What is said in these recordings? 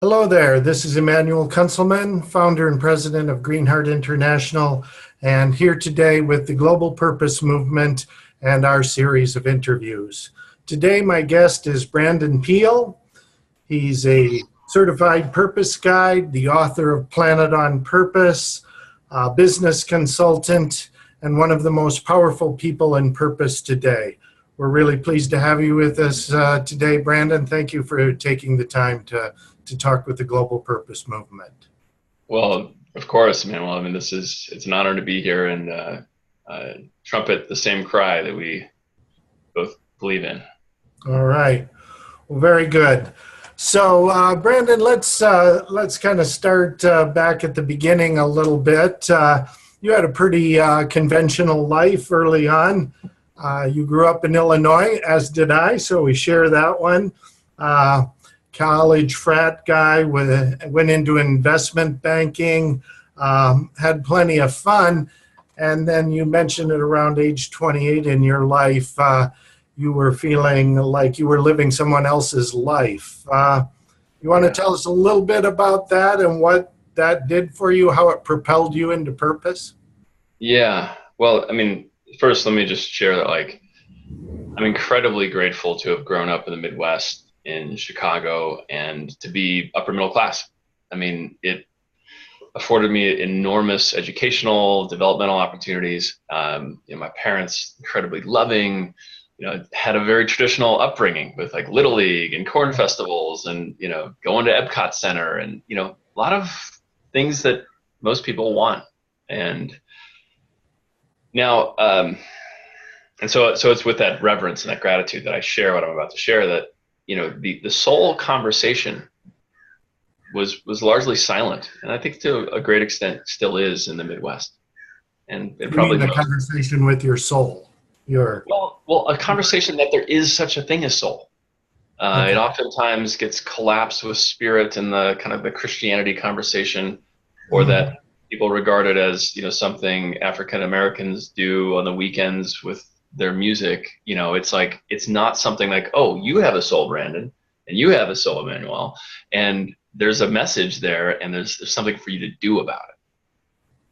Hello there. This is Emanuel Kuntzelman, founder and president of Greenheart International, and here today with the Global Purpose Movement and our series of interviews. Today, my guest is Brandon Peele. He's a certified purpose guide, the author of Planet on Purpose, a business consultant, and one of the most powerful people in purpose today. We're really pleased to have you with us today, Brandon. Thank you for taking the time to talk with the Global Purpose Movement. Well, of course, man. Well, I mean, it's an honor to be here and trumpet the same cry that we both believe in. All right. Well, very good. So, Brandon, let's kind of start back at the beginning a little bit. You had a pretty conventional life early on. You grew up in Illinois, as did I, so we share that one. College frat guy, went into investment banking, had plenty of fun. And then you mentioned at around age 28 in your life, you were feeling like you were living someone else's life. You want to tell us a little bit about that and what that did for you, how it propelled you into purpose? Yeah. Well, I mean, first, let me just share that, I'm incredibly grateful to have grown up in the Midwest in Chicago and to be upper middle class. I mean, it afforded me enormous educational, developmental opportunities. My parents, incredibly loving, had a very traditional upbringing with like Little League and corn festivals and, going to Epcot Center and, a lot of things that most people want. And now, and so it's with that reverence and that gratitude that I share what I'm about to share that, the soul conversation was largely silent, and I think to a great extent still is in the Midwest. And it You probably mean the conversation with your soul? well, a conversation that there is such a thing as soul. Okay. It oftentimes gets collapsed with spirit in the kind of the Christianity conversation, or that people regard it as something African Americans do on the weekends with their music. It's like it's not something like, oh, you have a soul, Brandon, and you have a soul, Emmanuel, and there's a message there, and there's something for you to do about it.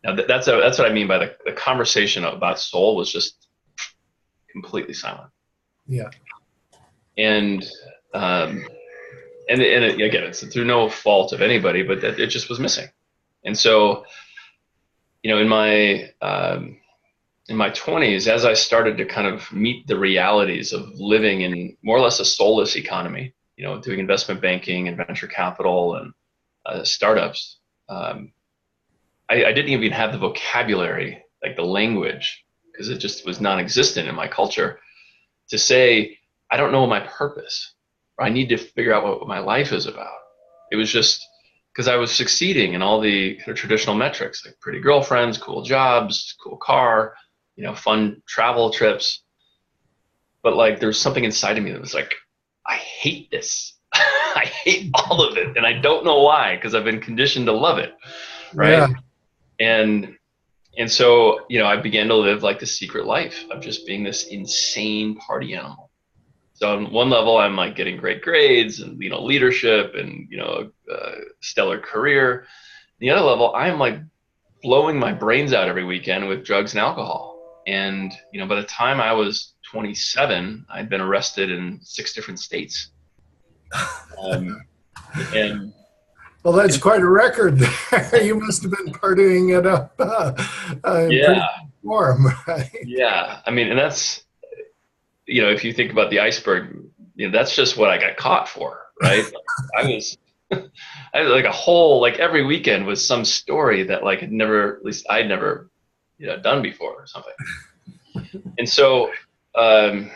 Now that's what I mean by the conversation about soul was just completely silent. Yeah. And again, it's through no fault of anybody, but that it just was missing. And so, in my 20s, as I started to kind of meet the realities of living in more or less a soulless economy, doing investment banking and venture capital and startups, I didn't even have the vocabulary, like the language, because it just was non-existent in my culture, to say, I don't know my purpose, or I need to figure out what my life is about. It was just because I was succeeding in all the kind of traditional metrics, like pretty girlfriends, cool jobs, cool car, fun travel trips. But like there's something inside of me that was like, I hate this. I hate all of it. And I don't know why, because I've been conditioned to love it. Yeah. Right. And so, I began to live like the secret life of just being this insane party animal. So on one level, I'm like getting great grades and, leadership and, stellar career. The other level, I'm like blowing my brains out every weekend with drugs and alcohol. And, by the time I was 27, I'd been arrested in 6 different states. And Well, that's quite a record there. You must have been partying it up in pretty yeah, good form, right? yeah. I mean, and that's, if you think about the iceberg, that's just what I got caught for, right? I was, I had like a whole, like every weekend was some story that like had never, at least I'd never, done before or something. And so, I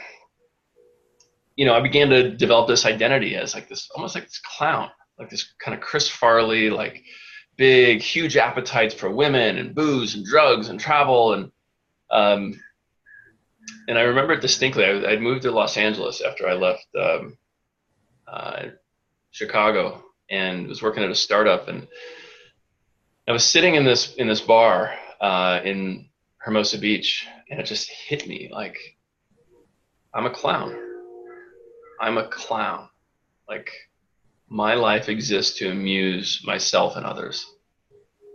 began to develop this identity as like this, almost like this clown, like this kind of Chris Farley, like big, huge appetites for women and booze and drugs and travel. Um, and I remember it distinctly. I'd moved to Los Angeles after I left Chicago and was working at a startup. And I was sitting in this bar in Hermosa Beach, and it just hit me like, I'm a clown. I'm a clown. Like, my life exists to amuse myself and others,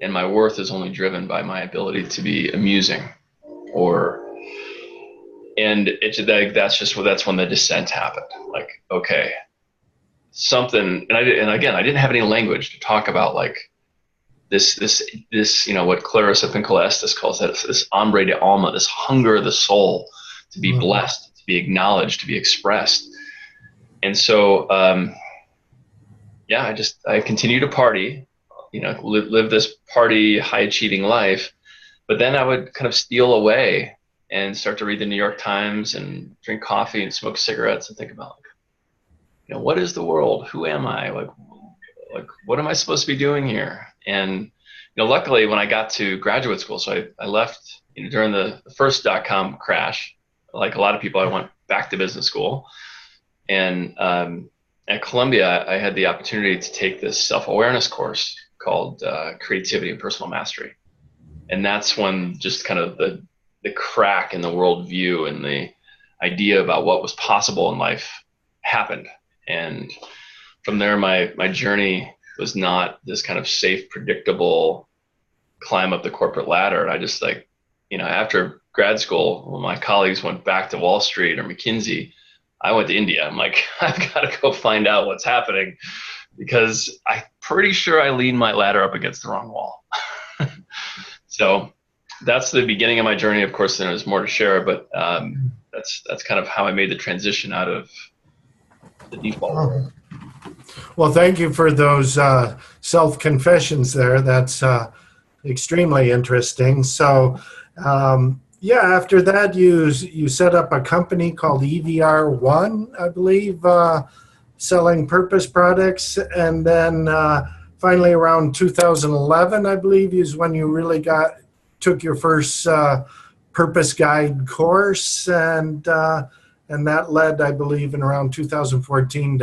and my worth is only driven by my ability to be amusing. Or and it's like that's when the descent happened. Like, okay, something, and again, I didn't have any language to talk about like this, what Clarissa Pinkola Estes calls that, this hambre de alma, this hunger of the soul to be blessed, to be acknowledged, to be expressed. And so, yeah, I continue to party, live this party, high achieving life. But then I would kind of steal away and start to read the New York Times and drink coffee and smoke cigarettes and think about, what is the world? Who am I? Like what am I supposed to be doing here? And luckily when I got to graduate school, so I left during the first dot-com crash. Like a lot of people, I went back to business school, and at Columbia, I had the opportunity to take this self-awareness course called Creativity and Personal Mastery, and that's when just kind of the crack in the worldview and the idea about what was possible in life happened. And from there, my journey was not this kind of safe, predictable climb up the corporate ladder. And I just after grad school, when my colleagues went back to Wall Street or McKinsey, I went to India. I'm like, I've got to go find out what's happening, because I'm pretty sure I leaned my ladder up against the wrong wall. So that's the beginning of my journey. Of course, there's more to share, but that's kind of how I made the transition out of the default world. Well, thank you for those self-confessions there. That's extremely interesting. So, after that, you set up a company called EVR1, I believe, selling purpose products. And then finally around 2011, I believe, is when you really took your first purpose guide course. And that led, I believe, in around 2014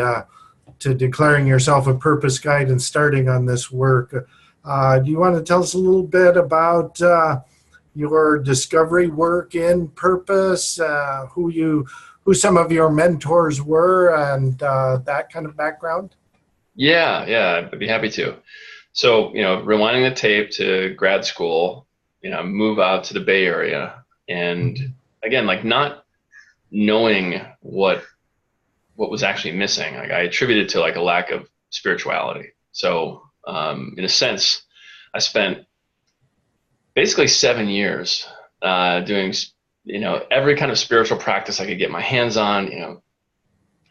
to declaring yourself a purpose guide and starting on this work. Do you want to tell us a little bit about your discovery work in purpose, who some of your mentors were, and that kind of background? Yeah, I'd be happy to. So, rewinding the tape to grad school, move out to the Bay Area, and again, like not knowing what was actually missing. Like I attributed to like a lack of spirituality. So in a sense, I spent basically 7 years doing every kind of spiritual practice I could get my hands on.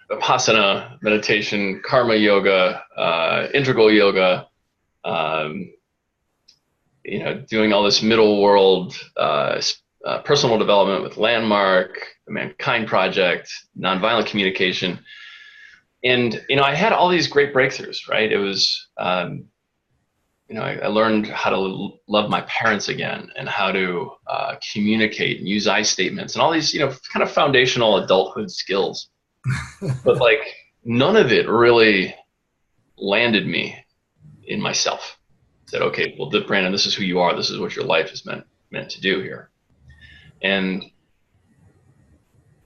Vipassana, meditation, karma yoga, integral yoga. Doing all this middle world personal development with Landmark, the Mankind Project, nonviolent communication. And, I had all these great breakthroughs, right? It was, I learned how to love my parents again, and how to communicate and use I statements and all these, kind of foundational adulthood skills. But like none of it really landed me in myself. I said, okay, well, Brandon, this is who you are. This is what your life is meant to do here. And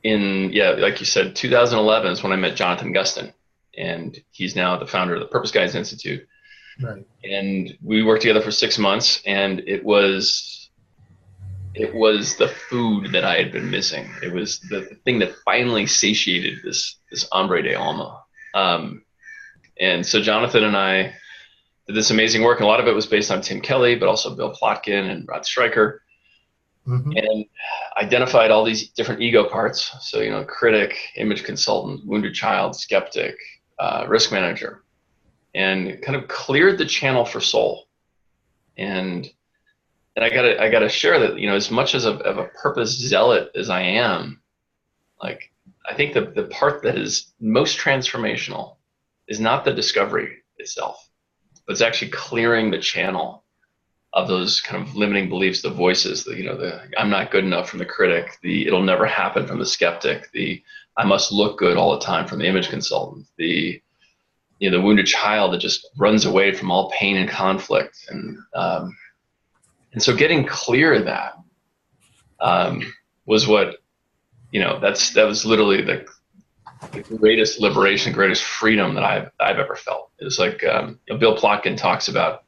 like you said, 2011 is when I met Jonathan Gustin, and he's now the founder of the Purpose Guides Institute. Right. And we worked together for 6 months, and it was the food that I had been missing. It was the thing that finally satiated this hambre de alma. And so Jonathan and I did this amazing work, and a lot of it was based on Tim Kelly, but also Bill Plotkin and Rod Stryker. And identified all these different ego parts. So, critic, image consultant, wounded child, skeptic, risk manager, and kind of cleared the channel for soul. And I gotta share that, as much as of a purpose zealot as I am, like, I think the part that is most transformational is not the discovery itself, but it's actually clearing the channel of those kind of limiting beliefs, the voices, the I'm not good enough from the critic, the it'll never happen from the skeptic, the I must look good all the time from the image consultant, the wounded child that just runs away from all pain and conflict. And so getting clear of that was what, that was literally the greatest liberation, greatest freedom that I've ever felt. It's like Bill Plotkin talks about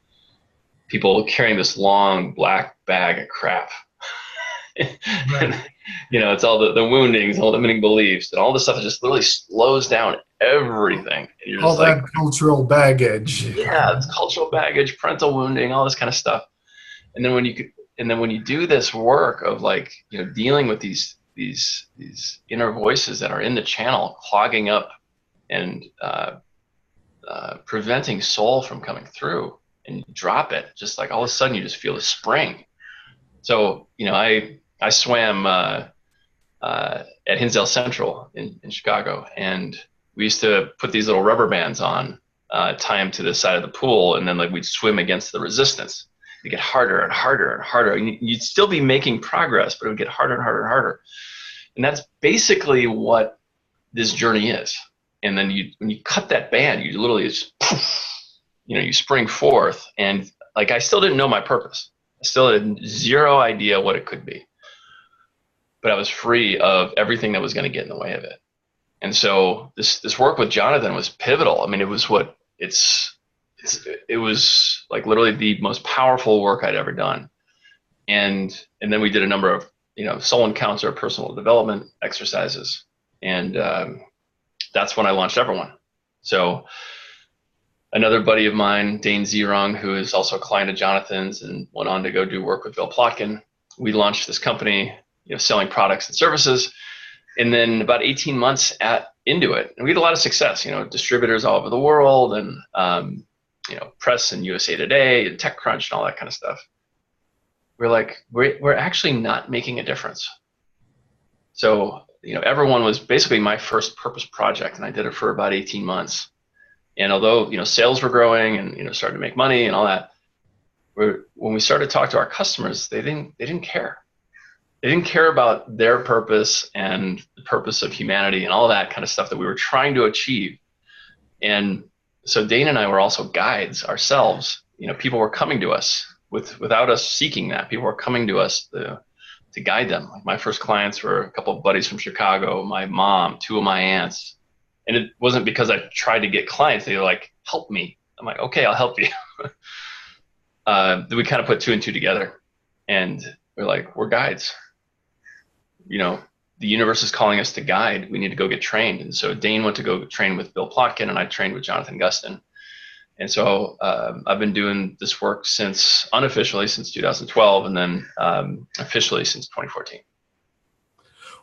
people carrying this long black bag of crap. Right. And, it's all the woundings, all the limiting beliefs, and all the stuff that just literally slows down everything. And you're All just like, that cultural baggage. yeah, it's cultural baggage, parental wounding, all this kind of stuff. And then when you do this work of like, dealing with these inner voices that are in the channel, clogging up and preventing soul from coming through, and you drop it, just like all of a sudden you just feel a spring. So, I swam at Hinsdale Central in Chicago, and we used to put these little rubber bands on, tie them to the side of the pool, and then like we'd swim against the resistance. It'd get harder and harder and harder. And you'd still be making progress, but it would get harder and harder and harder. And that's basically what this journey is. And then when you cut that band, you literally just, you spring forth. And like, I still didn't know my purpose. I still had zero idea what it could be. But I was free of everything that was going to get in the way of it. And so this work with Jonathan was pivotal. I mean, it was it was like literally the most powerful work I'd ever done. And then we did a number of, soul encounter, personal development exercises. And that's when I launched Everyone. So another buddy of mine, Dane Zerong, who is also a client of Jonathan's and went on to go do work with Bill Plotkin, we launched this company, selling products and services. And then about 18 months into it, and we had a lot of success, distributors all over the world, and press and USA Today and TechCrunch and all that kind of stuff. We're like, we're actually not making a difference. So, Everyone was basically my first purpose project, and I did it for about 18 months. And although, sales were growing and, starting to make money and all that, when we started to talk to our customers, they didn't care. They didn't care about their purpose and the purpose of humanity and all that kind of stuff that we were trying to achieve. And so Dane and I were also guides ourselves. People were coming to us without us seeking that. People were coming to us to guide them. Like my first clients were a couple of buddies from Chicago, my mom, two of my aunts. And it wasn't because I tried to get clients. They were like, help me. I'm like, okay, I'll help you. Then we kind of put two and two together, and we're like, we're guides. The universe is calling us to guide. We need to go get trained. And so Dane went to go train with Bill Plotkin, and I trained with Jonathan Gustin. And so I've been doing this work unofficially since 2012, and then officially since 2014.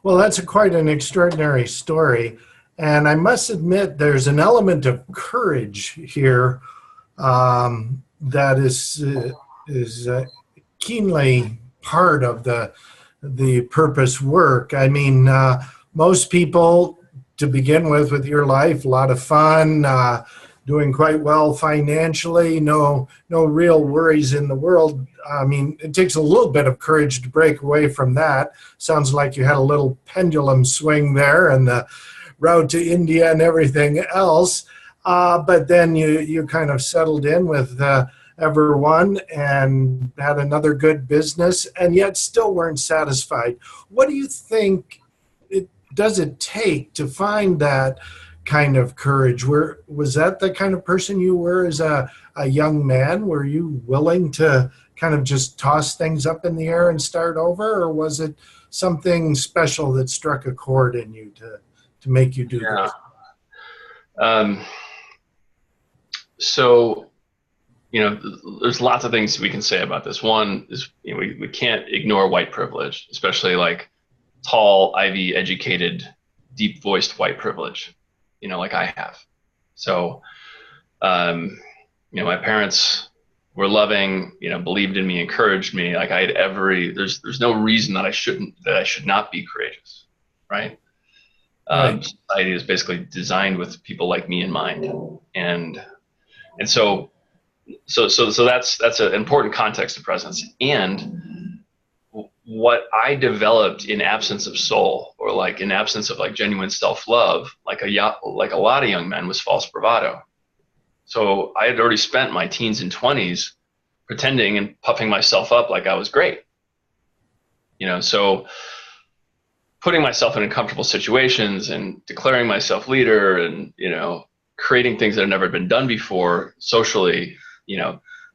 Well, that's quite an extraordinary story. And I must admit, there's an element of courage here that is keenly part of the purpose work. I mean, most people, to begin with your life, a lot of fun, doing quite well financially, no real worries in the world. I mean, it takes a little bit of courage to break away from that. Sounds like you had a little pendulum swing there, and the route to India and everything else. But then you kind of settled in with Everyone and had another good business, and yet still weren't satisfied. What do you think does it take to find that kind of courage? Was that the kind of person you were as a young man? Were you willing to kind of just toss things up in the air and start over, or was it something special that struck a chord in you to make you do that? So, there's lots of things we can say about this. One is, we can't ignore white privilege, especially like tall, Ivy educated, deep voiced white privilege, like I have. So, my parents were loving, believed in me, encouraged me. Like I had there's no reason that I should not be courageous. Right. Right. Society is basically designed with people like me in mind. And so that's an important context of presence. And what I developed in absence of soul, or like in absence of like genuine self-love, like a lot of young men, was false bravado. So I had already spent my teens and 20s pretending and puffing myself up like I was great. So putting myself in uncomfortable situations and declaring myself leader and, creating things that have never been done before socially,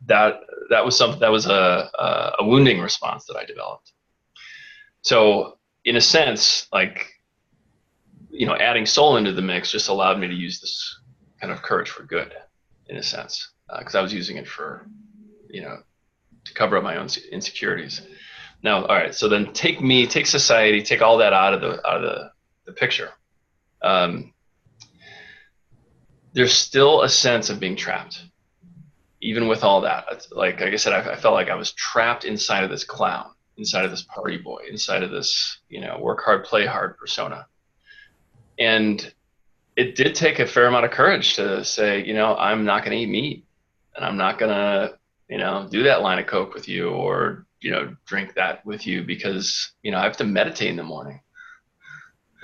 that was something that was a wounding response that I developed. So in a sense, like, adding soul into the mix just allowed me to use this kind of courage for good, in a sense, because I was using it for, to cover up my own insecurities. Now, all right, so then take society, take all that out of the picture. There's still a sense of being trapped, even with all that. Like I said, I felt like I was trapped inside of this clown, inside of this party boy, inside of this, work hard, play hard persona. And it did take a fair amount of courage to say, I'm not going to eat meat, and I'm not going to, do that line of Coke with you, or, drink that with you, because, I have to meditate in the morning.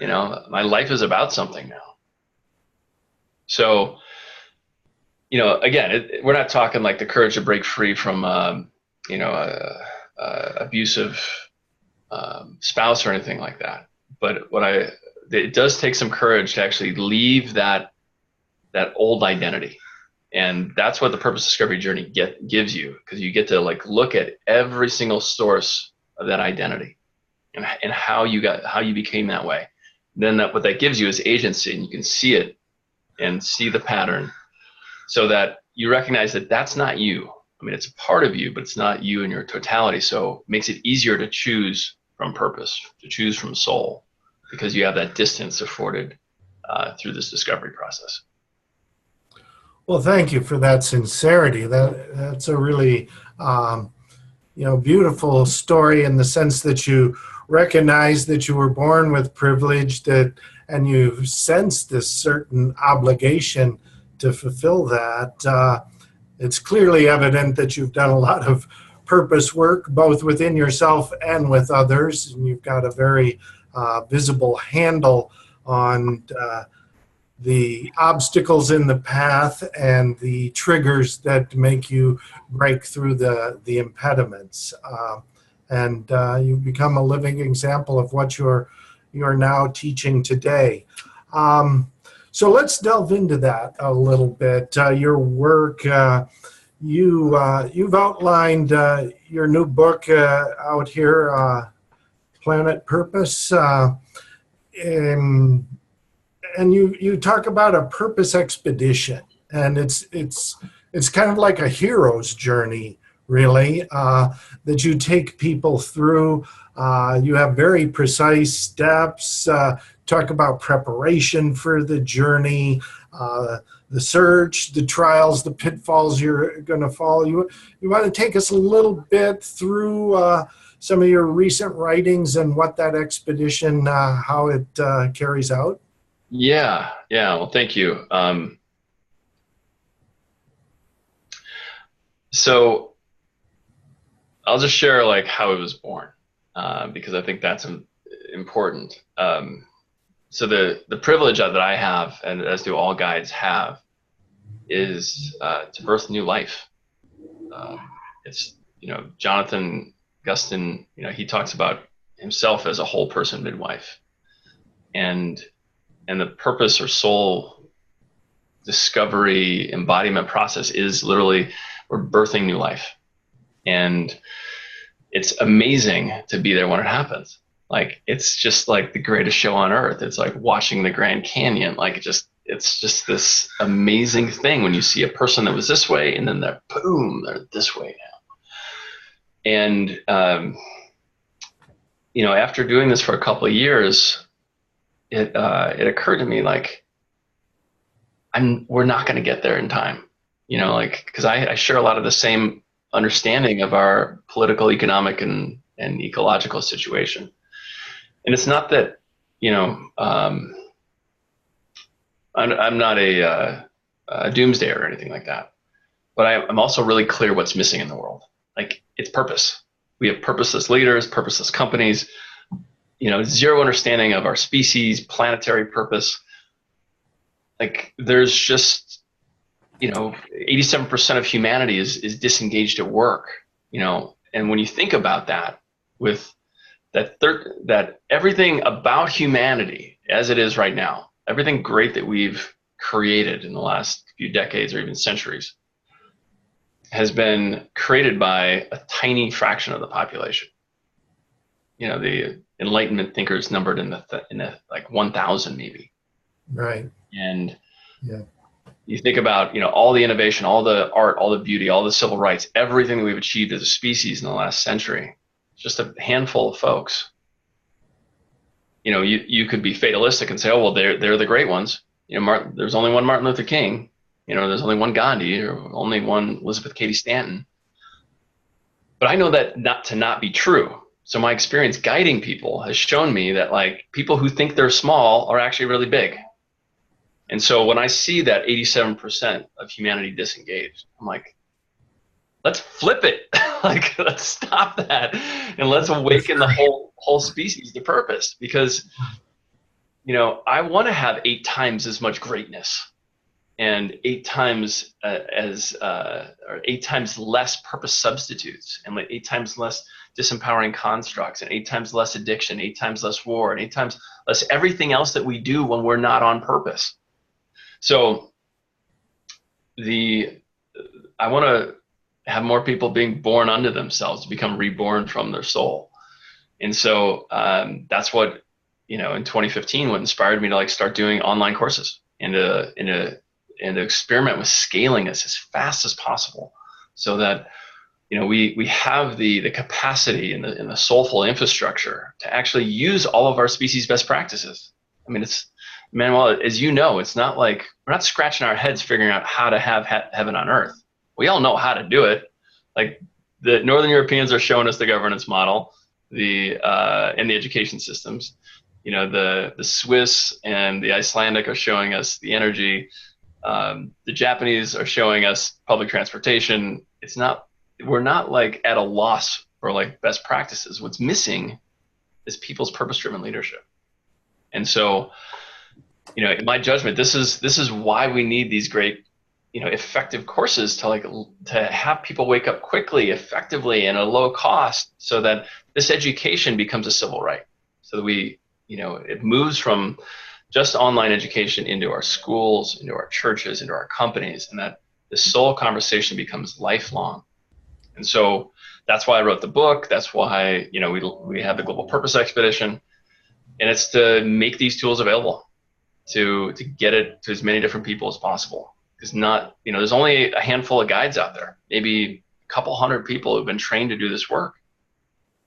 My life is about something now. So, again, we're not talking like the courage to break free from, abusive spouse or anything like that. But it does take some courage to actually leave that old identity. And that's what the purpose discovery journey gives you, because you get to look at every single source of that identity and how you became that way. Then what that gives you is agency, and you can see it and see the pattern, so that you recognize that that's not you. I mean, it's a part of you, but it's not you in your totality. So it makes it easier to choose from purpose, to choose from soul, because you have that distance afforded through this discovery process. Well, thank you for that sincerity. That's a really, beautiful story, in the sense that you recognize that you were born with privilege, and you sense this certain obligation to fulfill that. It's clearly evident that you've done a lot of purpose work, both within yourself and with others, and you've got a very visible handle on the obstacles in the path and the triggers that make you break through the impediments. And you've become a living example of what you're now teaching today. So let's delve into that a little bit. Your work, you've outlined your new book out here, Planet Purpose, and you talk about a purpose expedition, and it's kind of like a hero's journey, really, that you take people through. You have very precise steps, talk about preparation for the journey, the search, the trials, the pitfalls you're going to follow. You want to take us a little bit through some of your recent writings and what that expedition, how it carries out? Yeah. Well, thank you. So I'll just share how it was born, because I think that's important. So the privilege that I have, and as do all guides have, is to birth new life. It's Jonathan Gustin, he talks about himself as a whole person midwife, and the purpose or soul discovery embodiment process is literally, we're birthing new life. And it's amazing to be there when it happens. It's just like the greatest show on earth. It's like watching the Grand Canyon. It's just this amazing thing when you see a person that was this way, and then they're this way now. And, after doing this for a couple of years, it occurred to me, we're not going to get there in time, because I share a lot of the same understanding of our political, economic, and ecological situation. And it's not that, I'm not a doomsdayer or anything like that, but I'm also really clear what's missing in the world. It's purpose. We have purposeless leaders, purposeless companies, zero understanding of our species, planetary purpose. There's just, 87% of humanity is disengaged at work, and when you think about that, with that everything about humanity as it is right now, everything great that we've created in the last few decades or even centuries, has been created by a tiny fraction of the population. The Enlightenment thinkers numbered in the like 1,000 maybe. Right. And Yeah. you think about, all the innovation, all the art, all the beauty, all the civil rights, everything that we've achieved as a species in the last century, just a handful of folks. You could be fatalistic and say, oh, well, they're the great ones. There's only one Martin Luther King. There's only one Gandhi or only one Elizabeth Cady Stanton. But I know that not be true. So my experience guiding people has shown me that like people who think they're small are actually really big. And so when I see that 87% of humanity disengaged, I'm like, let's flip it. Like, let's stop that and let's awaken the whole species to purpose. Because, I want to have 8 times as much greatness and 8 times or 8 times less purpose substitutes, and like 8 times less disempowering constructs, and 8 times less addiction, 8 times less war, and 8 times less everything else that we do when we're not on purpose. So I want to have more people being born unto themselves, to become reborn from their soul. And so that's what, in 2015, what inspired me to like start doing online courses and to experiment with scaling this as fast as possible, so that we have the capacity and the soulful infrastructure to actually use all of our species best practices. I mean, Manuel, as you know, it's not like we're not scratching our heads figuring out how to have heaven on earth. We all know how to do it. Like the Northern Europeans are showing us the governance model, and the education systems. The Swiss and the Icelandic are showing us the energy. The Japanese are showing us public transportation. We're not like at a loss for like best practices. What's missing is people's purpose-driven leadership. And so, in my judgment, this is why we need these great, effective courses to have people wake up quickly, effectively, and at a low cost, so that this education becomes a civil right. So that it moves from just online education into our schools, into our churches, into our companies, and that the soul conversation becomes lifelong. And so that's why I wrote the book. That's why, we have the Global Purpose Expedition, and it's to make these tools available to get it to as many different people as possible. Because there's only a handful of guides out there, maybe a couple hundred people who've been trained to do this work.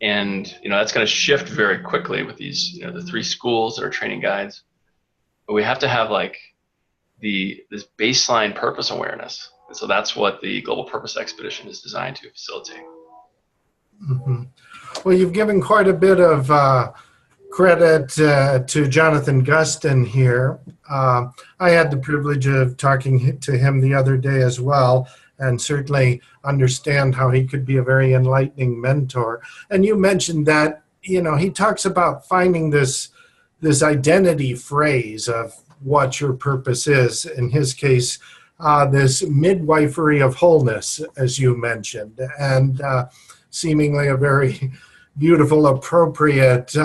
And, that's going to shift very quickly with these, the 3 schools that are training guides. But we have to have like this baseline purpose awareness. And so that's what the Global Purpose Expedition is designed to facilitate. Mm-hmm. Well, you've given quite a bit of credit to Jonathan Gustin here. I had the privilege of talking to him the other day as well, and certainly understand how he could be a very enlightening mentor. And you mentioned that, he talks about finding this identity phrase of what your purpose is. In his case, this midwifery of wholeness, as you mentioned, and seemingly a very beautiful, appropriate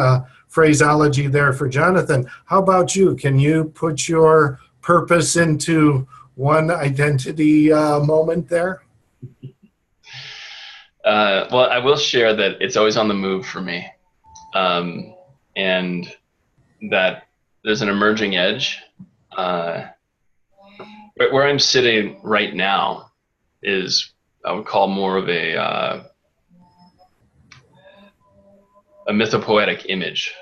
phraseology there for Jonathan. How about you? Can you put your purpose into one identity moment there? Well, I will share that it's always on the move for me, and that there's an emerging edge. But where I'm sitting right now is, I would call, more of a mythopoetic image.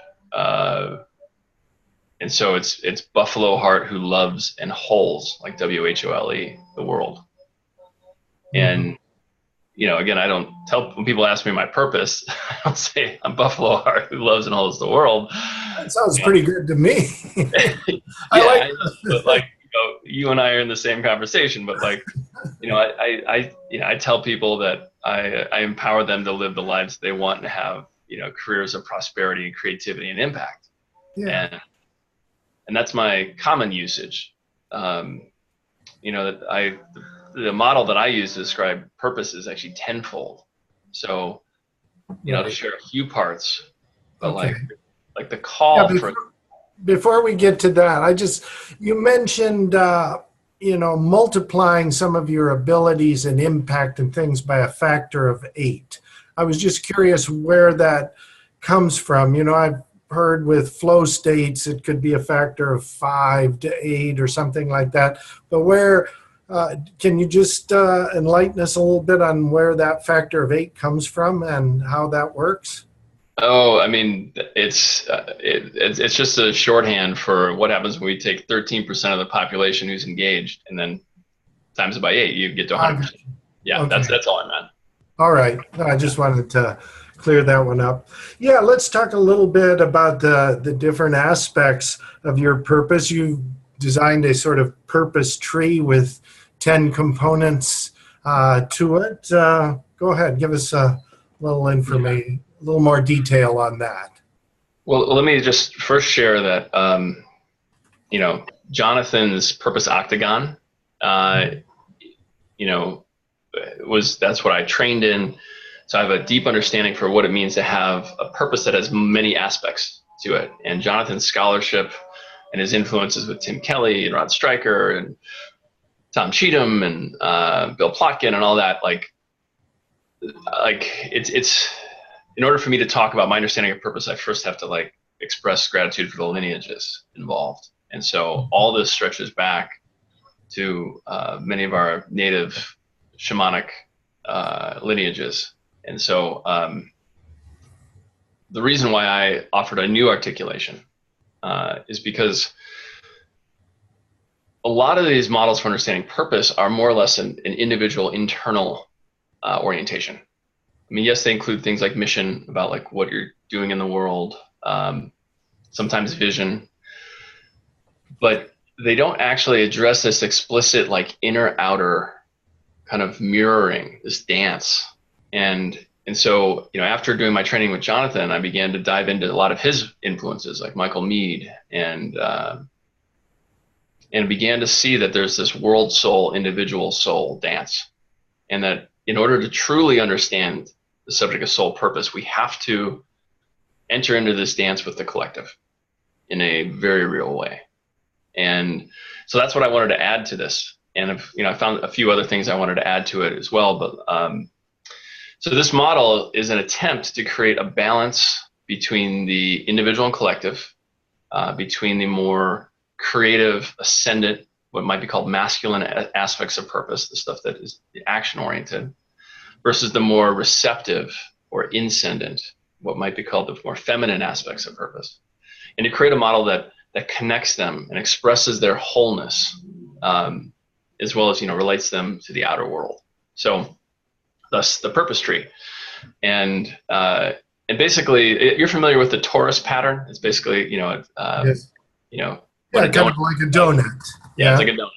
And so it's Buffalo Heart who loves and wholes, like WHOLE, the world. And, again, I don't tell, when people ask me my purpose, I don't say I'm Buffalo Heart who loves and holds the world. That sounds pretty good to me. But like, you and I are in the same conversation, but like, I tell people that I empower them to live the lives they want and have, careers of prosperity and creativity and impact. Yeah. And that's my common usage. The model that I use to describe purpose is actually tenfold. So, to share a few parts, but Okay. like the Yeah. call for. Before we get to that, you mentioned, multiplying some of your abilities and impact and things by a factor of 8. I was just curious where that comes from. I've heard with flow states, it could be a factor of 5 to 8 or something like that. But can you just enlighten us a little bit on where that factor of 8 comes from and how that works? Oh, I mean, it's just a shorthand for what happens when we take 13% of the population who's engaged and then times it by 8, you get to I got 100%. Yeah, Okay. that's all I meant. All right. No, I just wanted to clear that one up. Yeah, let's talk a little bit about the different aspects of your purpose. You designed a sort of purpose tree with 10 components to it. Go ahead, give us a little Yeah. information, a little more detail on that. Well, let me just first share that, Jonathan's purpose octagon, uh, you know, that's what I trained in. So I have a deep understanding for what it means to have a purpose that has many aspects to it. And Jonathan's scholarship and his influences with Tim Kelly and Rod Stryker and Tom Cheatham and Bill Plotkin and all that, it's in order for me to talk about my understanding of purpose, I first have to express gratitude for the lineages involved. And so all this stretches back to many of our native shamanic lineages. And so the reason why I offered a new articulation is because a lot of these models for understanding purpose are more or less an individual internal orientation. I mean, yes, they include things like mission, about what you're doing in the world, sometimes vision, but they don't actually address this explicit inner outer kind of mirroring, this dance. And so, after doing my training with Jonathan, I began to dive into a lot of his influences, like Michael Meade, and began to see that there's this world soul, individual soul dance, and that in order to truly understand the subject of soul purpose, we have to enter into this dance with the collective in a very real way. And so that's what I wanted to add to this. And I found a few other things I wanted to add to it as well. But so this model is an attempt to create a balance between the individual and collective, between the more creative, ascendant, what might be called masculine aspects of purpose, the stuff that is action oriented, versus the more receptive or incendent, what might be called the more feminine aspects of purpose. And to create a model that connects them and expresses their wholeness, as well as relates them to the outer world. So, thus the purpose tree, and basically, you're familiar with the torus pattern. It's basically Yes. what Yeah, a kind donut. of like a donut. Yeah, it's Yeah. like a donut,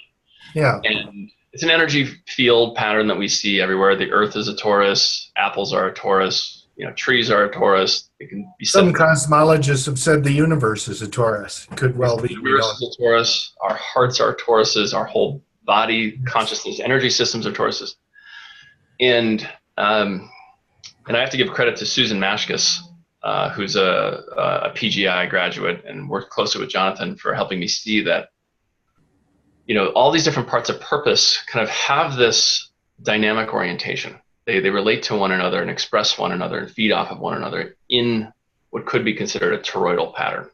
Yeah. and it's an energy field pattern that we see everywhere. The Earth is a torus. Apples are a torus. Trees are a torus. It can be said. Some cosmologists have said the universe is a torus. Could well be. The We universe don't. is a torus. Our hearts are toruses. Our whole body, consciousness, energy systems are toruses. And I have to give credit to Susan Mashkus, who's a PGI graduate and worked closely with Jonathan for helping me see that all these different parts of purpose kind of have this dynamic orientation. They relate to one another and express one another and feed off of one another in what could be considered a toroidal pattern.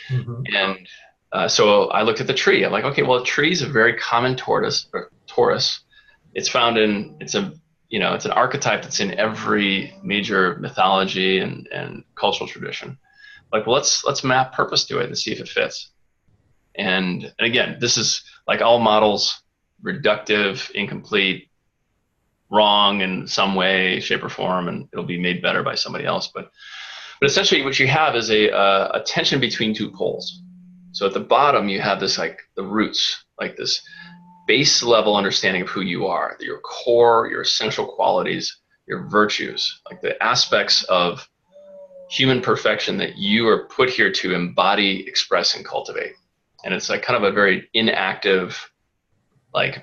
Mhm. And so I looked at the tree. I'm like, okay, well, a tree is a very common torus. It's found in it's an archetype that's in every major mythology and cultural tradition. Well, let's map purpose to it and see if it fits. And again, this is like all models, reductive, incomplete, wrong in some way, shape, or form, and it'll be made better by somebody else. But essentially, what you have is a tension between two poles. So at the bottom, you have this the roots, this base level understanding of who you are, your core, your essential qualities, your virtues, the aspects of human perfection that you are put here to embody, express, and cultivate. And it's kind of a very inactive,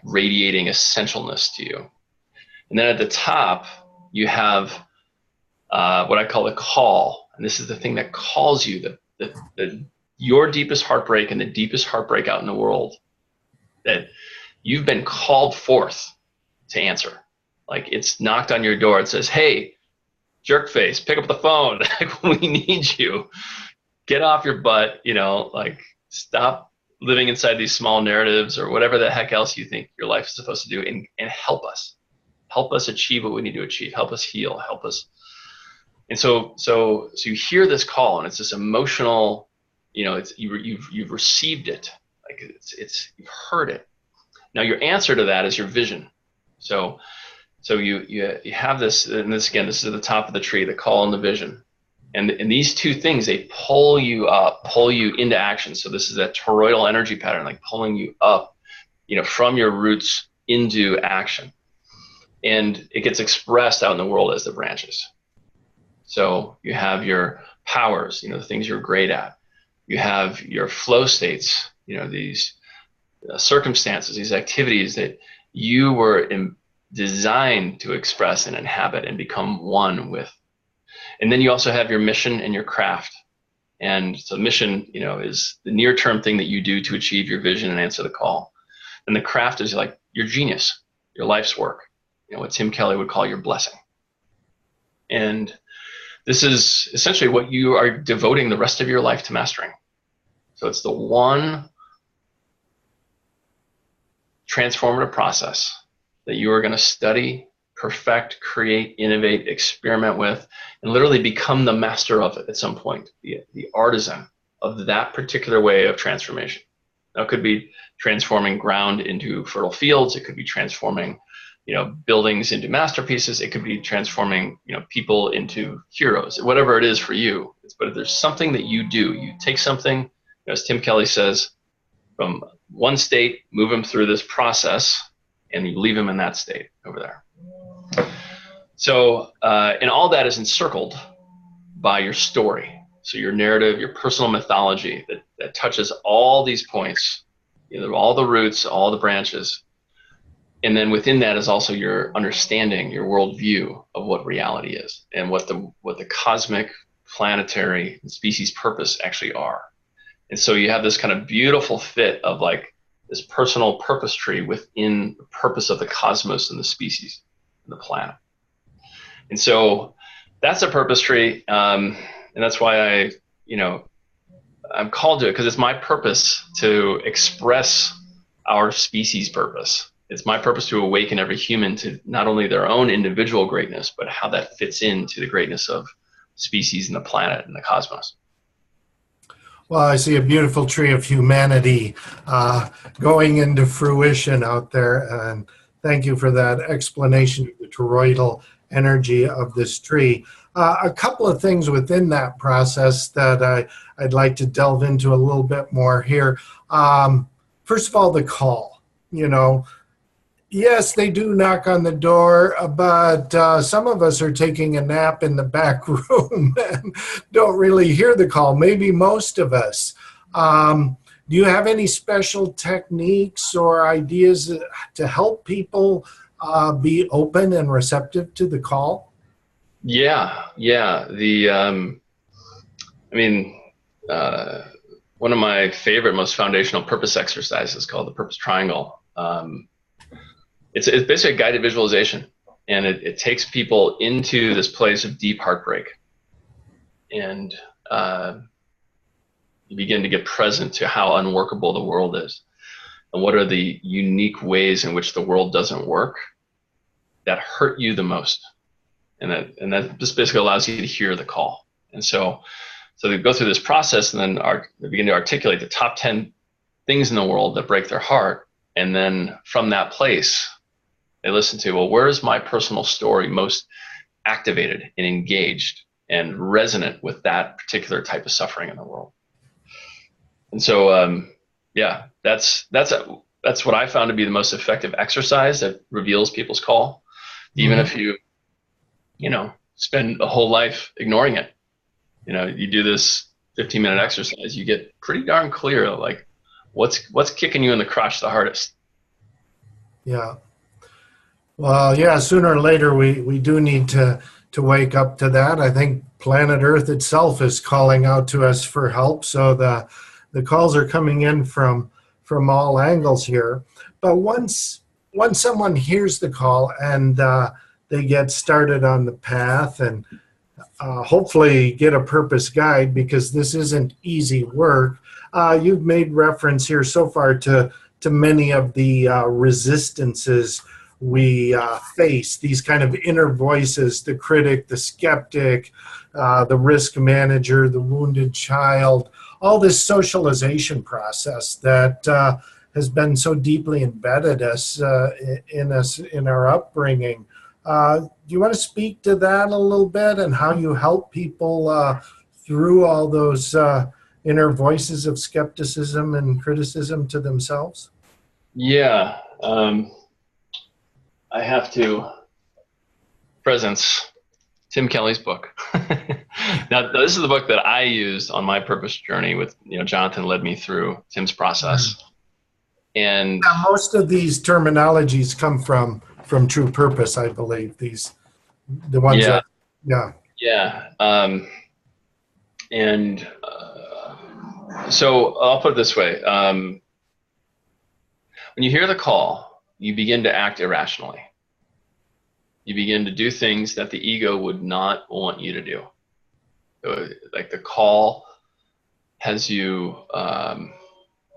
radiating essentialness to you. And then at the top, you have what I call the call. And this is the thing that calls you, your deepest heartbreak and the deepest heartbreak out in the world, that you've been called forth to answer. Like, it's knocked on your door. It says, hey, jerk face, pick up the phone. We need you. Get off your butt, like, stop living inside these small narratives or whatever the heck else you think your life is supposed to do, and help us. Help us achieve what we need to achieve. Help us heal. Help us. And so you hear this call, and it's this emotional, you've received it. Like, you've heard it. Now your answer to that is your vision. So you have this, and this is at the top of the tree, the call and the vision. And these two things, they pull you up, pull you into action. So this is that toroidal energy pattern, like pulling you up, from your roots into action. And it gets expressed out in the world as the branches. So you have your powers, the things you're great at. You have your flow states, these circumstances, these activities that you were designed to express and inhabit and become one with. And then you also have your mission and your craft. And so mission, is the near-term thing that you do to achieve your vision and answer the call. And the craft is like your genius, your life's work, what Tim Kelly would call your blessing. And this is essentially what you are devoting the rest of your life to mastering. So it's the one transformative process that you are going to study, perfect, create, innovate, experiment with, and literally become the master of it at some point, the artisan of that particular way of transformation. Now, it could be transforming ground into fertile fields. It could be transforming, buildings into masterpieces. It could be transforming, people into heroes, whatever it is for you. But if there's something that you do, you take something, as Tim Kelly says, from one state, move them through this process, and you leave them in that state over there. So, and all that is encircled by your story. So your narrative, your personal mythology that touches all these points, all the roots, all the branches. And then within that is also your understanding, your worldview of what reality is and what the cosmic, planetary, and species purpose actually are. And so you have this kind of beautiful fit of like this personal purpose tree within the purpose of the cosmos and the species and the planet. And so that's a purpose tree. And that's why I'm called to it, because it's my purpose to express our species' purpose. It's my purpose to awaken every human to not only their own individual greatness, but how that fits into the greatness of species and the planet and the cosmos. Well, I see a beautiful tree of humanity going into fruition out there. And thank you for that explanation of the toroidal energy of this tree. A couple of things within that process that I'd like to delve into a little bit more here. First of all, the call. Yes, they do knock on the door, but some of us are taking a nap in the back room and don't really hear the call, maybe most of us. Do you have any special techniques or ideas to help people be open and receptive to the call? Yeah. One of my favorite, most foundational purpose exercises is called the Purpose Triangle. It's basically a guided visualization, and it takes people into this place of deep heartbreak. And you begin to get present to how unworkable the world is and what are the unique ways in which the world doesn't work that hurt you the most. And that just basically allows you to hear the call. And so they go through this process, and then they begin to articulate the top 10 things in the world that break their heart. And then from that place, they listen to, well, where is my personal story most activated and engaged and resonant with that particular type of suffering in the world? And so, that's what I found to be the most effective exercise that reveals people's call, even if you spend a whole life ignoring it. You do this 15-minute exercise, you get pretty darn clear, like what's kicking you in the crotch the hardest. Yeah. Well, yeah, sooner or later we do need to to wake up to that. I think planet Earth itself is calling out to us for help. So the calls are coming in from all angles here. But once someone hears the call and they get started on the path and hopefully get a purpose guide, because this isn't easy work. You've made reference here so far to many of the resistances we face, these kind of inner voices, the critic, the skeptic, the risk manager, the wounded child, all this socialization process that has been so deeply embedded in our upbringing. Do you want to speak to that a little bit and how you help people through all those inner voices of skepticism and criticism to themselves? Yeah. I have to presence Tim Kelly's book. Now, this is the book that I used on my purpose journey with, Jonathan led me through Tim's process. And most of these terminologies come from True Purpose, I believe. The ones yeah. that, yeah. So I'll put it this way. When you hear the call, you begin to act irrationally. You begin to do things that the ego would not want you to do. So, like the call has you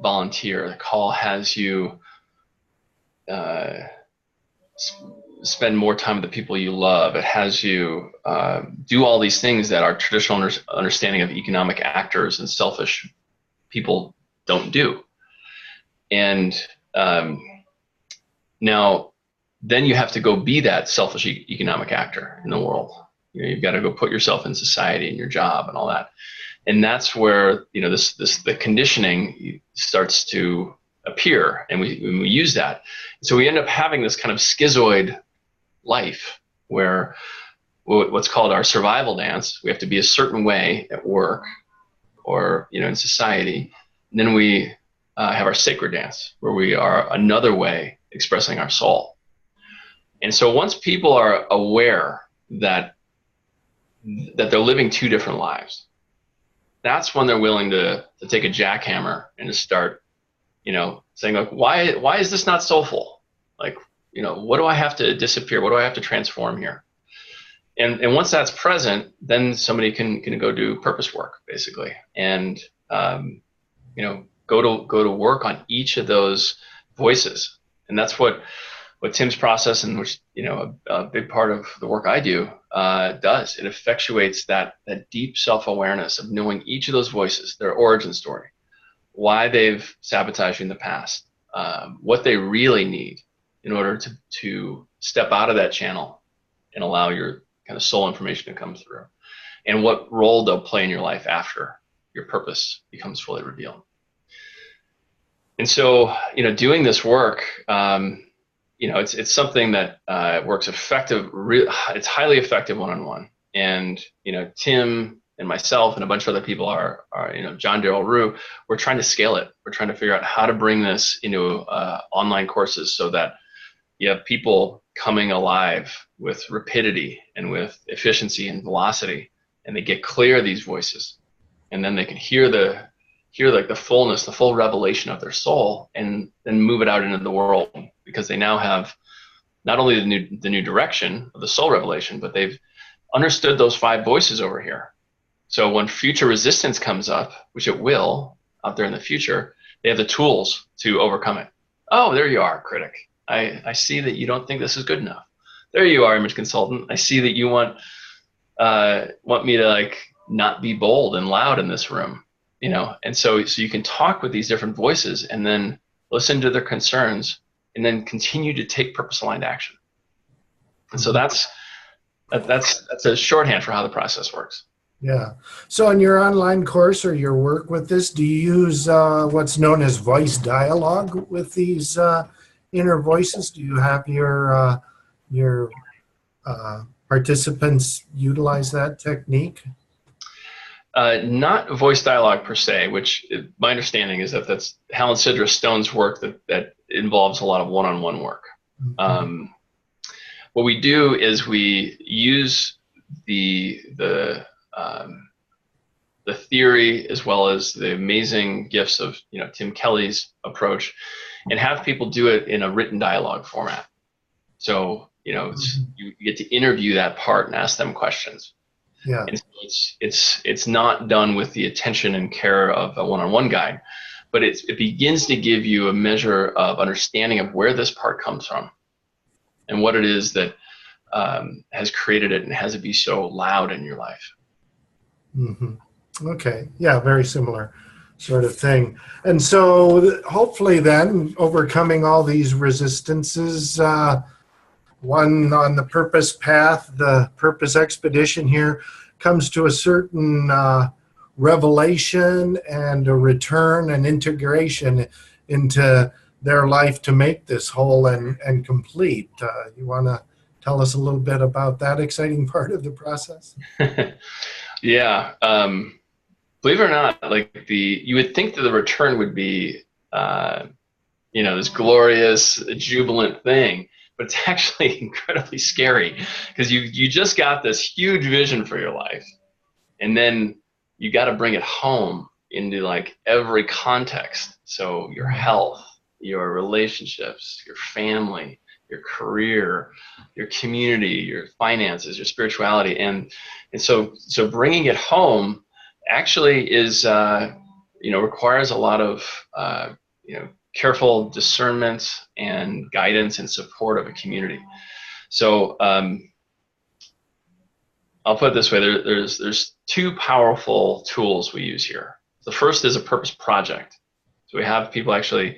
volunteer. The call has you spend more time with the people you love. It has you do all these things that our traditional understanding of economic actors and selfish people don't do. And now, then you have to go be that selfish economic actor in the world. You've got to go put yourself in society and your job and all that. And that's where the conditioning starts to appear, and we use that. So we end up having this kind of schizoid life where what's called our survival dance. We have to be a certain way at work or in society. And then we have our sacred dance, where we are another way expressing our soul. And so once people are aware that they're living two different lives, that's when they're willing to take a jackhammer and to start, saying, like, why is this not soulful? Like, what do I have to disappear? What do I have to transform here? And once that's present, then somebody can go do purpose work, basically, and go to work on each of those voices. And that's what Tim's process, and which a big part of the work I do does. It effectuates that deep self-awareness of knowing each of those voices, their origin story, why they've sabotaged you in the past, what they really need in order to step out of that channel and allow your kind of soul information to come through, and what role they'll play in your life after your purpose becomes fully revealed. And so, doing this work, it's something that works effective. It's highly effective one-on-one. And Tim and myself and a bunch of other people are John Darrell Rue. We're trying to scale it. We're trying to figure out how to bring this into online courses so that you have people coming alive with rapidity and with efficiency and velocity, and they get clear of these voices, and then they can hear like the fullness, the full revelation of their soul, and then move it out into the world, because they now have not only the new direction of the soul revelation, but they've understood those 5 voices over here. So when future resistance comes up, which it will out there in the future, they have the tools to overcome it. Oh, there you are, critic. I see that you don't think this is good enough. There you are, image consultant. I see that you want me to like not be bold and loud in this room. And so you can talk with these different voices and then listen to their concerns and then continue to take purpose-aligned action. And so that's a shorthand for how the process works. Yeah. So in your online course or your work with this, do you use what's known as voice dialogue with these inner voices? Do you have your participants utilize that technique? Not voice dialogue per se, which my understanding is that's Helen Sidra Stone's work that involves a lot of one-on-one work. Mm-hmm. What we do is we use um, the theory as well as the amazing gifts of Tim Kelly's approach, and have people do it in a written dialogue format. So you get to interview that part and ask them questions. Yeah. And so it's not done with the attention and care of a one-on-one guide, but it begins to give you a measure of understanding of where this part comes from and what it is that has created it and has it be so loud in your life. Mm-hmm. Okay. Yeah, very similar sort of thing. And so hopefully then overcoming all these resistances, one on the purpose path, the purpose expedition here, comes to a certain revelation and a return and integration into their life to make this whole and complete. You want to tell us a little bit about that exciting part of the process? Yeah. Believe it or not, like you would think that the return would be, this glorious, jubilant thing, but it's actually incredibly scary because you just got this huge vision for your life, and then you got to bring it home into like every context. So your health, your relationships, your family, your career, your community, your finances, your spirituality, and so bringing it home actually is requires a lot of careful discernment and guidance and support of a community. So I'll put it this way: there's two powerful tools we use here. The first is a purpose project. So we have people actually.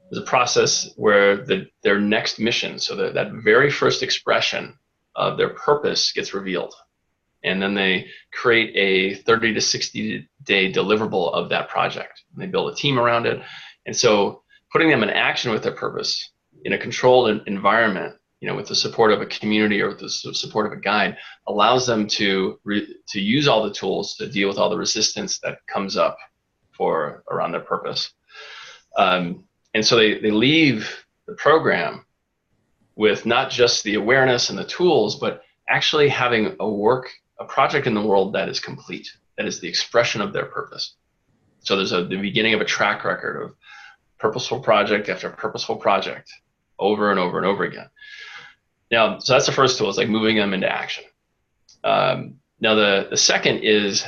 There's a process where their next mission, so that very first expression of their purpose gets revealed. And then they create a 30 to 60 day deliverable of that project. And they build a team around it. And so putting them in action with their purpose in a controlled environment, with the support of a community or with the support of a guide, allows them to use all the tools to deal with all the resistance that comes up around their purpose. And so they leave the program with not just the awareness and the tools, but actually having a project in the world that is complete, that is the expression of their purpose. So there's the beginning of a track record of purposeful project after purposeful project over and over and over again. Now, so that's the first tool, is like moving them into action. Now the second is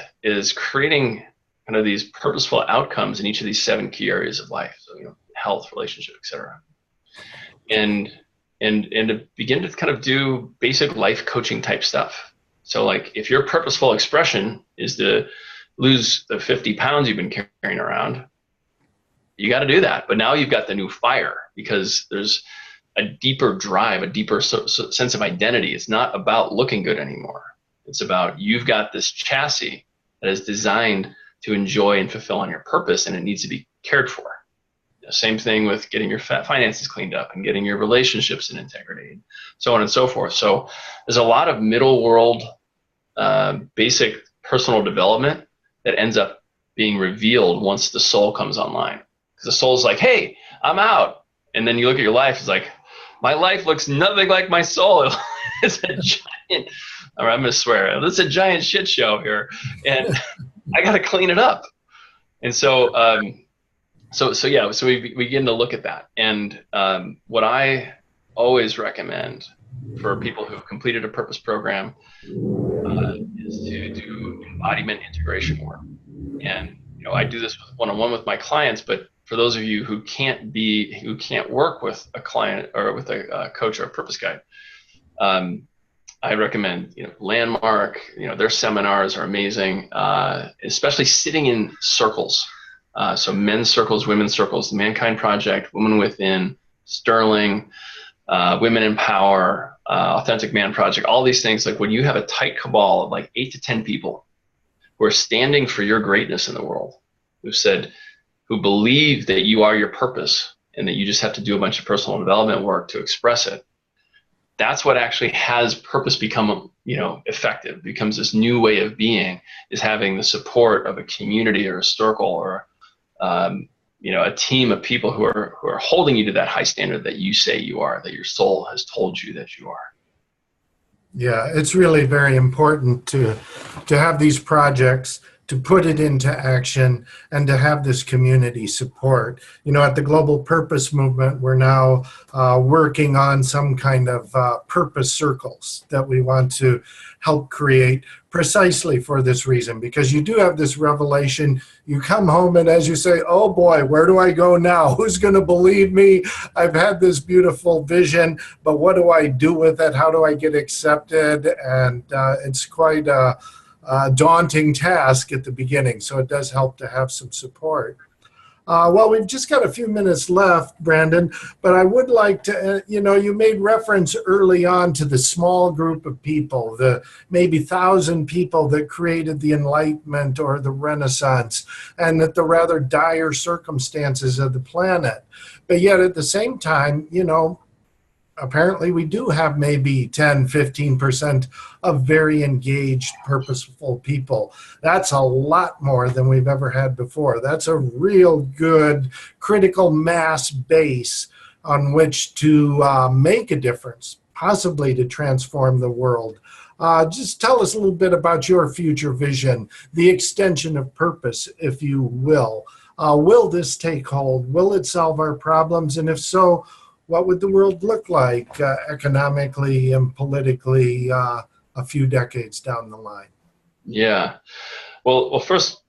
creating kind of these purposeful outcomes in each of these 7 key areas of life. So, health, relationship, etc. And to begin to kind of do basic life coaching type stuff. So like if your purposeful expression is to lose the 50 pounds you've been carrying around, you got to do that. But now you've got the new fire because there's a deeper drive, a deeper sense of identity. It's not about looking good anymore. It's about you've got this chassis that is designed to enjoy and fulfill on your purpose, and it needs to be cared for. Same thing with getting your finances cleaned up and getting your relationships in integrity, and so on and so forth. So there's a lot of middle world, basic personal development that ends up being revealed once the soul comes online. Because the soul's like, hey, I'm out. And then you look at your life, it's like, my life looks nothing like my soul. It's a giant, or I'm going to swear, it's a giant shit show here. And I got to clean it up. And so, so we begin to look at that. And what I always recommend for people who've completed a purpose program is to do embodiment integration work. And I do this one-on-one with my clients, but for those of you who can't work with a client or with a coach or a purpose guide, I recommend Landmark. Their seminars are amazing, especially sitting in circles. So men's circles, women's circles, the Mankind Project, Women Within, Sterling, Women in Power, Authentic Man Project, all these things. Like when you have a tight cabal of like 8 to 10 people who are standing for your greatness in the world, who believe that you are your purpose and that you just have to do a bunch of personal development work to express it. That's what actually has purpose become, effective, becomes this new way of being, is having the support of a community or a circle or a team of people who are holding you to that high standard that you say you are, that your soul has told you that you are. Yeah, it's really very important to have these projects, to put it into action, and to have this community support. You know, at the Global Purpose Movement, we're now working on some kind of purpose circles that we want to help create precisely for this reason, because you do have this revelation. You come home and, as you say, oh boy, where do I go now? Who's going to believe me? I've had this beautiful vision, but what do I do with it? How do I get accepted? And it's quite a daunting task at the beginning. So it does help to have some support. Well, we've just got a few minutes left, Brandon, but I would like to, you made reference early on to the small group of people, the maybe 1,000 people that created the Enlightenment or the Renaissance, and that the rather dire circumstances of the planet. But yet at the same time, apparently we do have maybe 10, 15% of very engaged, purposeful people. That's a lot more than we've ever had before. That's a real good critical mass base on which to make a difference, possibly to transform the world. Just tell us a little bit about your future vision, the extension of purpose, if you will. Will this take hold? Will it solve our problems? And if so, what would the world look like economically and politically a few decades down the line? Yeah. Well, first,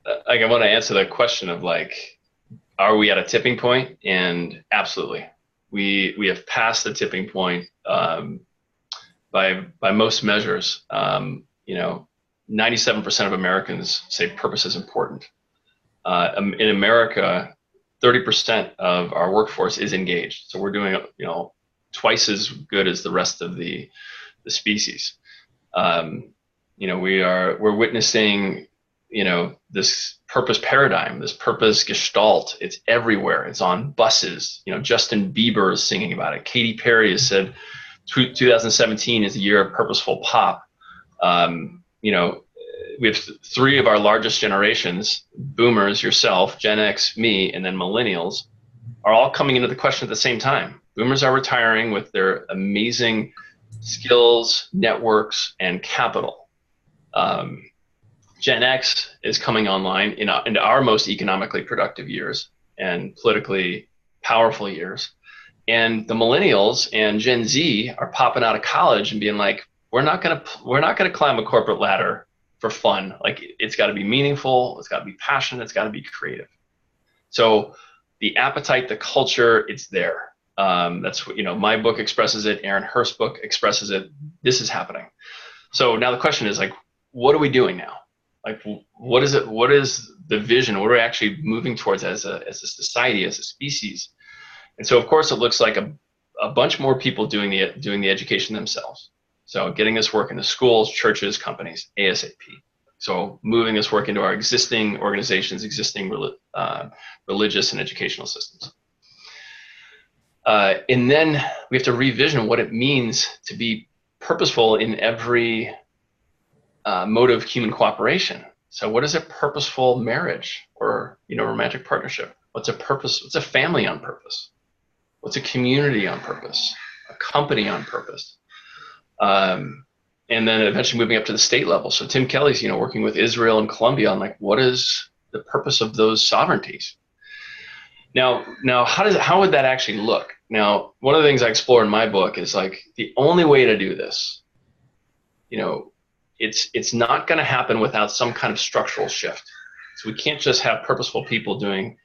I want to answer that question of like, are we at a tipping point? And absolutely, we have passed the tipping point by most measures. 97% of Americans say purpose is important. In America, 30% of our workforce is engaged. So we're doing, twice as good as the rest of the species. We're witnessing, this purpose paradigm, this purpose gestalt. It's everywhere. It's on buses. Justin Bieber is singing about it. Katy Perry has said 2017 is the year of purposeful pop. We have three of our largest generations, boomers, yourself, Gen X, me, and then millennials, are all coming into the question at the same time. Boomers are retiring with their amazing skills, networks, and capital. Gen X is coming online into our most economically productive years and politically powerful years. And the millennials and Gen Z are popping out of college and being like, we're not gonna climb a corporate ladder for fun. Like, it's got to be meaningful, it's got to be passionate, it's got to be creative. So the appetite, the culture, it's there. That's what, my book expresses it. Aaron Hurst's book expresses it. This is happening. So now the question is, like, what are we doing now? Like, what is it? What is the vision? What are we actually moving towards as a society, as a species? And so, of course, it looks like a bunch more people doing the education themselves. So getting this work into schools, churches, companies, ASAP. So moving this work into our existing organizations, existing religious and educational systems. And then we have to revision what it means to be purposeful in every mode of human cooperation. So what is a purposeful marriage or romantic partnership? What's a purpose? What's a family on purpose? What's a community on purpose? A company on purpose? And then eventually moving up to the state level. So Tim Kelly's, working with Israel and Colombia on, like, what is the purpose of those sovereignties? Now, how would that actually look? Now, one of the things I explore in my book is, like, the only way to do this, it's not going to happen without some kind of structural shift. So we can't just have purposeful people doing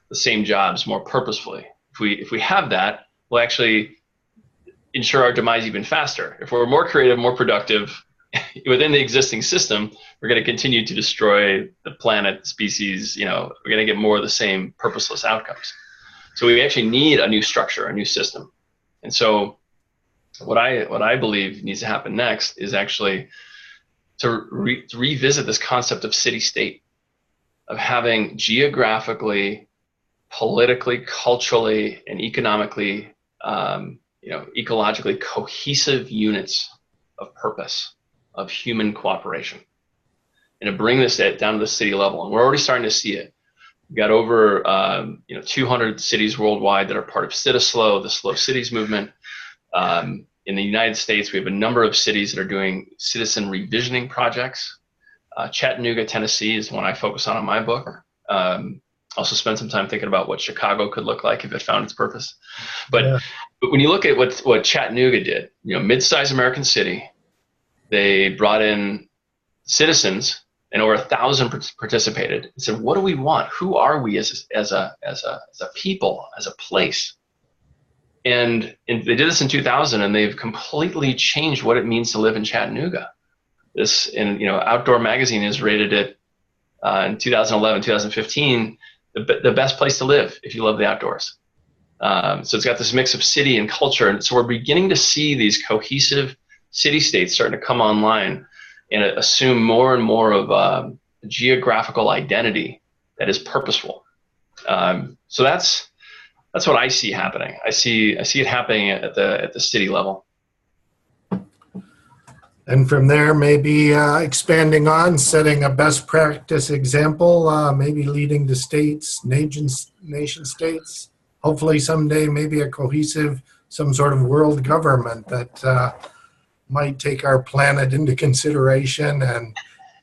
the same jobs more purposefully. If we have that, we'll actually ensure our demise even faster. If we're more creative, more productive within the existing system, we're going to continue to destroy the planet, species. We're going to get more of the same purposeless outcomes. So we actually need a new structure, a new system. And so what I believe needs to happen next is actually to revisit this concept of city-state, of having geographically, politically, culturally, and economically ecologically cohesive units of purpose, of human cooperation, and to bring this down to the city level. And we're already starting to see it. We've got over 200 cities worldwide that are part of CitySlow, the Slow Cities movement. In the United States, we have a number of cities that are doing citizen revisioning projects. Chattanooga, Tennessee is one I focus on in my book. Also spent some time thinking about what Chicago could look like if it found its purpose. But when you look at what Chattanooga did, mid-sized American city, they brought in citizens, and over 1,000 participated and said, what do we want? Who are we as a people, as a place? And they did this in 2000, and they've completely changed what it means to live in Chattanooga. Outdoor Magazine has rated it in 2011, 2015, the best place to live if you love the outdoors. So it's got this mix of city and culture. And so we're beginning to see these cohesive city-states starting to come online and assume more and more of a geographical identity that is purposeful. So that's what I see happening. I see it happening at the city level. And from there, maybe expanding on, setting a best practice example, maybe leading to states, nation states, hopefully someday maybe a cohesive, some sort of world government that might take our planet into consideration and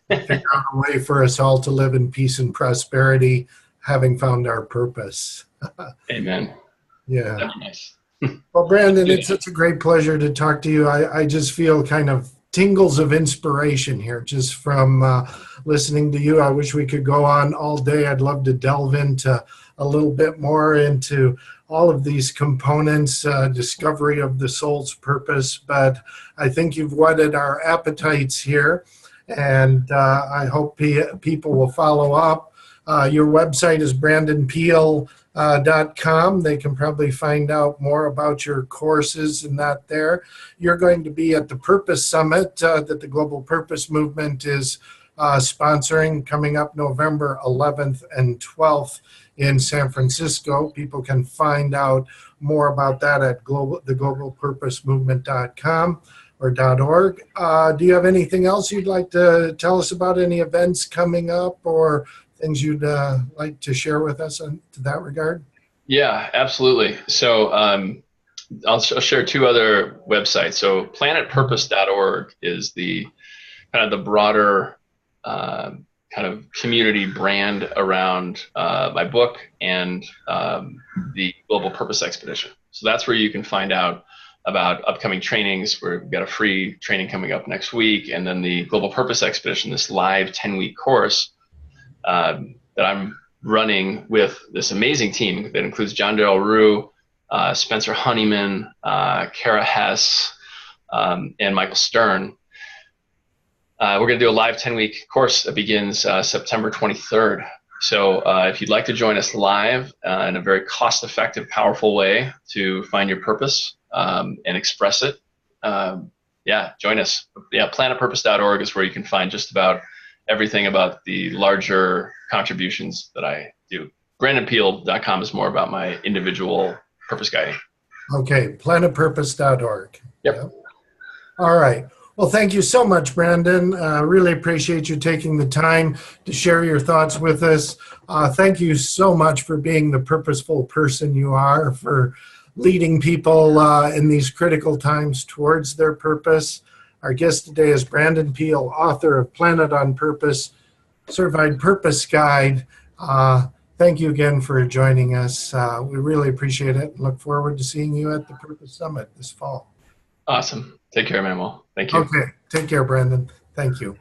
figure out a way for us all to live in peace and prosperity, having found our purpose. Amen. Yeah. That'd be nice. Well, Brandon, it's such a great pleasure to talk to you. I just feel kind of tingles of inspiration here just from listening to you. I wish we could go on all day. I'd love to delve into a little bit more into all of these components, discovery of the soul's purpose, but I think you've whetted our appetites here, and I hope people will follow up. Your website is brandonpeele.com. They can probably find out more about your courses and that there. You're going to be at the Purpose Summit that the Global Purpose Movement is sponsoring coming up November 11th and 12th in San Francisco. People can find out more about that at theglobalpurposemovement.com or .org. Do you have anything else you'd like to tell us about, any events coming up or things you'd like to share with us to that regard? Yeah, absolutely. So I'll share two other websites. So planetpurpose.org is the kind of the broader kind of community brand around my book and the Global Purpose Expedition. So that's where you can find out about upcoming trainings. We've got a free training coming up next week, and then the Global Purpose Expedition, this live 10-week course that I'm running with this amazing team that includes John Darrell Rue, Spencer Honeyman, Kara Hess, and Michael Stern. We're going to do a live 10-week course that begins September 23rd. So if you'd like to join us live in a very cost-effective, powerful way to find your purpose and express it, join us. Yeah, planetpurpose.org is where you can find just about everything about the larger contributions that I do. BrandonPeele.com is more about my individual purpose guiding. Okay, planetpurpose.org. Yep. All right. Well, thank you so much, Brandon. Really appreciate you taking the time to share your thoughts with us. Thank you so much for being the purposeful person you are, for leading people in these critical times towards their purpose. Our guest today is Brandon Peele, author of Planet on Purpose, Certified Purpose Guide. Thank you again for joining us. We really appreciate it and look forward to seeing you at the Purpose Summit this fall. Awesome. Take care, Emanuel. Thank you. Okay. Take care, Brandon. Thank you.